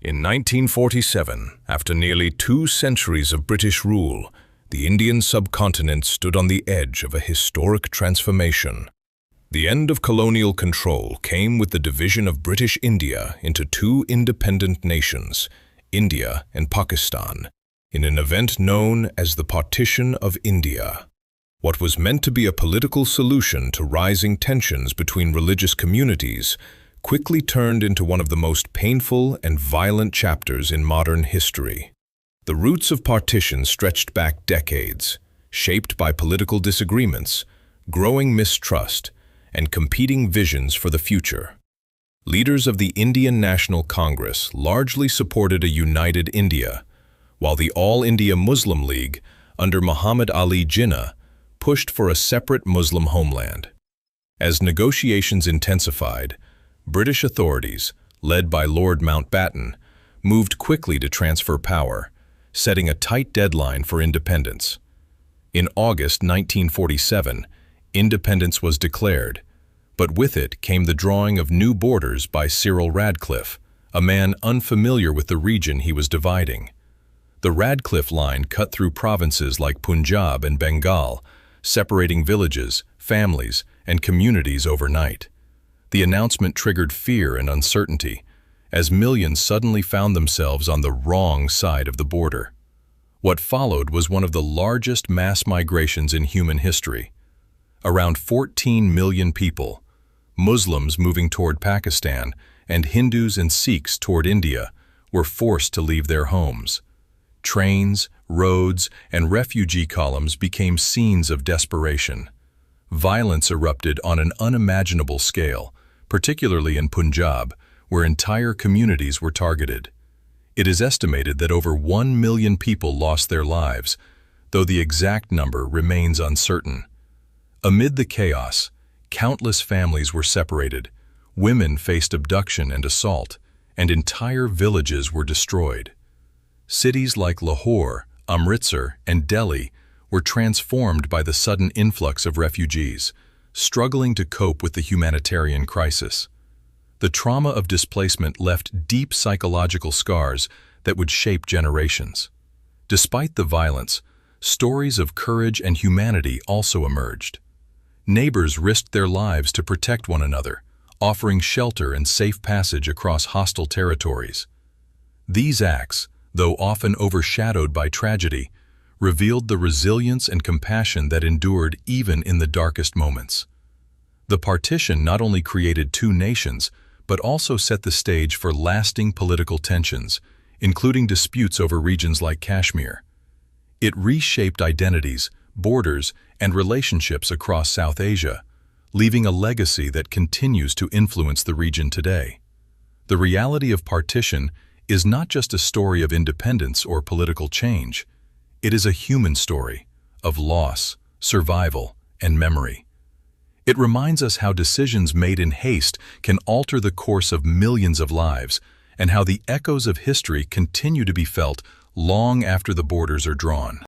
In 1947, after nearly 2 centuries of British rule, the Indian subcontinent stood on the edge of a historic transformation. The end of colonial control came with the division of British India into 2 independent nations, India and Pakistan, in an event known as the Partition of India. What was meant to be a political solution to rising tensions between religious communities quickly turned into one of the most painful and violent chapters in modern history. The roots of partition stretched back decades, shaped by political disagreements, growing mistrust, and competing visions for the future. Leaders of the Indian National Congress largely supported a united India, while the All India Muslim League, under Muhammad Ali Jinnah, pushed for a separate Muslim homeland. As negotiations intensified, British authorities, led by Lord Mountbatten, moved quickly to transfer power, setting a tight deadline for independence. In August 1947, independence was declared, but with it came the drawing of new borders by Cyril Radcliffe, a man unfamiliar with the region he was dividing. The Radcliffe Line cut through provinces like Punjab and Bengal, separating villages, families, and communities overnight. The announcement triggered fear and uncertainty, as millions suddenly found themselves on the wrong side of the border. What followed was one of the largest mass migrations in human history. Around 14 million people, Muslims moving toward Pakistan and Hindus and Sikhs toward India, were forced to leave their homes. Trains, roads, and refugee columns became scenes of desperation. Violence erupted on an unimaginable scale, particularly in Punjab, where entire communities were targeted. It is estimated that over 1 million people lost their lives, though the exact number remains uncertain. Amid the chaos, countless families were separated, women faced abduction and assault, and entire villages were destroyed. Cities like Lahore, Amritsar, and Delhi were transformed by the sudden influx of refugees, struggling to cope with the humanitarian crisis. The trauma of displacement left deep psychological scars that would shape generations. Despite the violence, stories of courage and humanity also emerged. Neighbors risked their lives to protect one another, offering shelter and safe passage across hostile territories. These acts, though often overshadowed by tragedy, revealed the resilience and compassion that endured even in the darkest moments. The partition not only created 2 nations, but also set the stage for lasting political tensions, including disputes over regions like Kashmir. It reshaped identities, borders, and relationships across South Asia, leaving a legacy that continues to influence the region today. The reality of partition is not just a story of independence or political change. It is a human story of loss, survival, and memory. It reminds us how decisions made in haste can alter the course of millions of lives, and how the echoes of history continue to be felt long after the borders are drawn.